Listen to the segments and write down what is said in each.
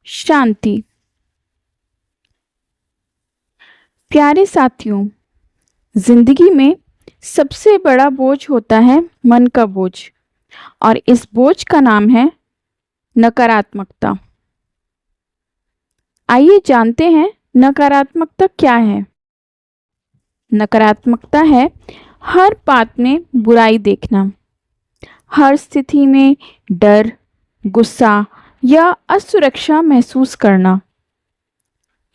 शांति। प्यारे साथियों, जिंदगी में सबसे बड़ा बोझ होता है मन का बोझ, और इस बोझ का नाम है नकारात्मकता। आइए जानते हैं नकारात्मकता क्या है। नकारात्मकता है हर बात में बुराई देखना, हर स्थिति में डर, गुस्सा या असुरक्षा महसूस करना,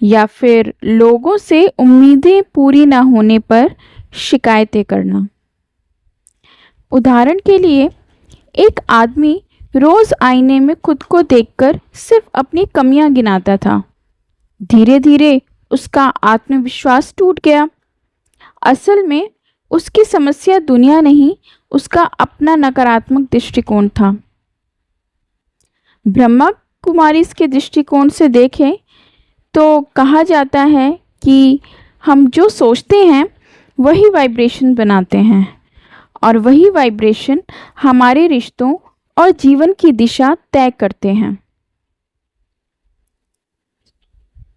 या फिर लोगों से उम्मीदें पूरी न होने पर शिकायतें करना। उदाहरण के लिए, एक आदमी रोज आईने में खुद को देखकर सिर्फ अपनी कमियां गिनाता था। धीरे धीरे उसका आत्मविश्वास टूट गया। असल में उसकी समस्या दुनिया नहीं, उसका अपना नकारात्मक दृष्टिकोण था। ब्रह्मा कुमारी के दृष्टिकोण से देखें तो कहा जाता है कि हम जो सोचते हैं वही वाइब्रेशन बनाते हैं, और वही वाइब्रेशन हमारे रिश्तों और जीवन की दिशा तय करते हैं।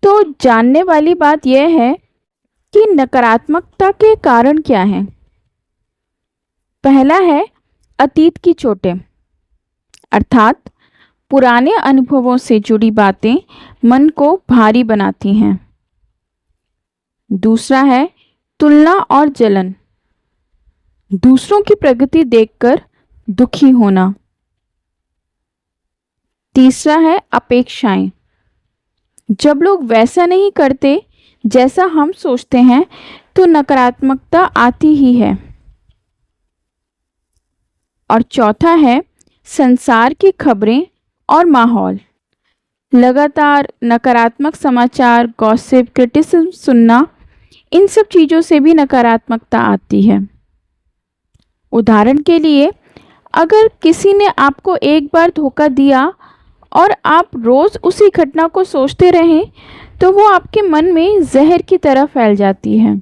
तो जानने वाली बात यह है कि नकारात्मकता के कारण क्या हैं। पहला है अतीत की चोटें, अर्थात पुराने अनुभवों से जुड़ी बातें मन को भारी बनाती हैं। दूसरा है तुलना और जलन, दूसरों की प्रगति देखकर दुखी होना। तीसरा है अपेक्षाएं, जब लोग वैसा नहीं करते जैसा हम सोचते हैं तो नकारात्मकता आती ही है। और चौथा है संसार की खबरें और माहौल। लगातार नकारात्मक समाचार, गॉसिप, क्रिटिसिज्म सुनना, इन सब चीज़ों से भी नकारात्मकता आती है। उदाहरण के लिए, अगर किसी ने आपको एक बार धोखा दिया और आप रोज़ उसी घटना को सोचते रहें तो वो आपके मन में जहर की तरह फैल जाती है।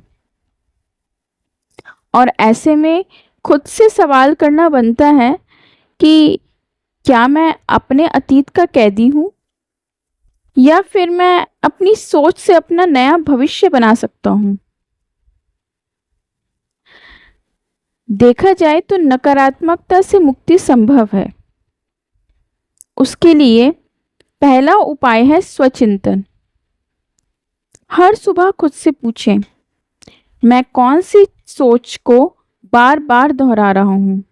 और ऐसे में खुद से सवाल करना बनता है कि क्या मैं अपने अतीत का कैदी हूँ, या फिर मैं अपनी सोच से अपना नया भविष्य बना सकता हूँ। देखा जाए तो नकारात्मकता से मुक्ति संभव है। उसके लिए पहला उपाय है स्वचिंतन। हर सुबह खुद से पूछें, मैं कौन सी सोच को बार बार दोहरा रहा हूँ।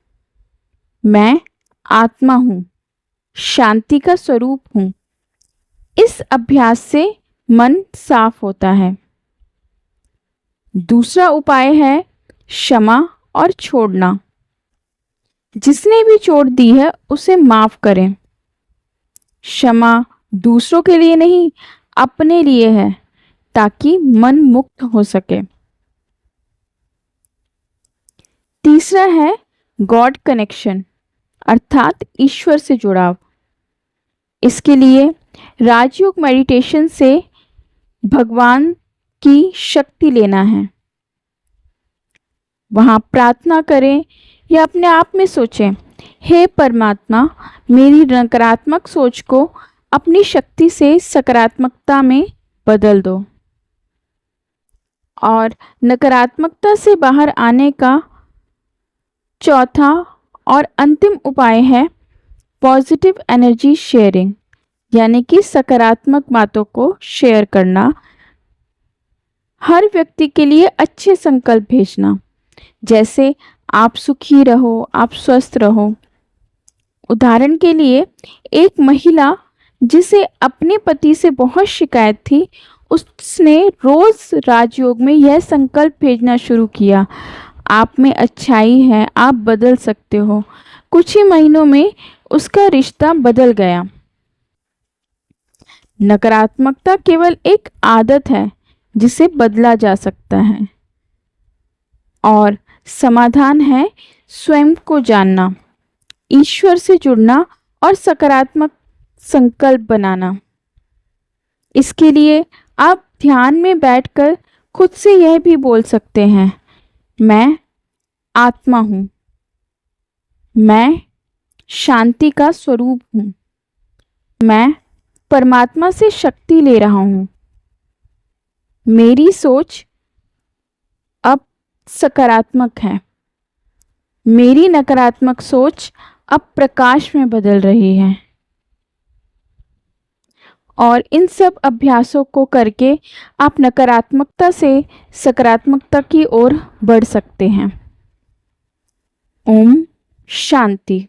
मैं आत्मा हूँ, शांति का स्वरूप हूँ। इस अभ्यास से मन साफ होता है। दूसरा उपाय है क्षमा और छोड़ना। जिसने भी चोट दी है उसे माफ करें। क्षमा दूसरों के लिए नहीं, अपने लिए है, ताकि मन मुक्त हो सके। तीसरा है गॉड कनेक्शन, अर्थात ईश्वर से जुड़ाव। इसके लिए राजयोग मेडिटेशन से भगवान की शक्ति लेना है। वहाँ प्रार्थना करें या अपने आप में सोचें, हे परमात्मा, मेरी नकारात्मक सोच को अपनी शक्ति से सकारात्मकता में बदल दो। और नकारात्मकता से बाहर आने का चौथा और अंतिम उपाय है पॉजिटिव एनर्जी शेयरिंग, यानी कि सकारात्मक बातों को शेयर करना। हर व्यक्ति के लिए अच्छे संकल्प भेजना, जैसे आप सुखी रहो, आप स्वस्थ रहो। उदाहरण के लिए, एक महिला जिसे अपने पति से बहुत शिकायत थी, उसने रोज राजयोग में यह संकल्प भेजना शुरू किया, आप में अच्छाई है, आप बदल सकते हो। कुछ ही महीनों में उसका रिश्ता बदल गया। नकारात्मकता केवल एक आदत है जिसे बदला जा सकता है, और समाधान है स्वयं को जानना, ईश्वर से जुड़ना और सकारात्मक संकल्प बनाना। इसके लिए आप ध्यान में बैठकर खुद से यह भी बोल सकते हैं, मैं आत्मा हूँ, मैं शांति का स्वरूप हूँ, मैं परमात्मा से शक्ति ले रहा हूँ। मेरी सोच अब सकारात्मक है। मेरी नकारात्मक सोच अब प्रकाश में बदल रही है। और इन सब अभ्यासों को करके आप नकारात्मकता से सकारात्मकता की ओर बढ़ सकते हैं। ओम शांति।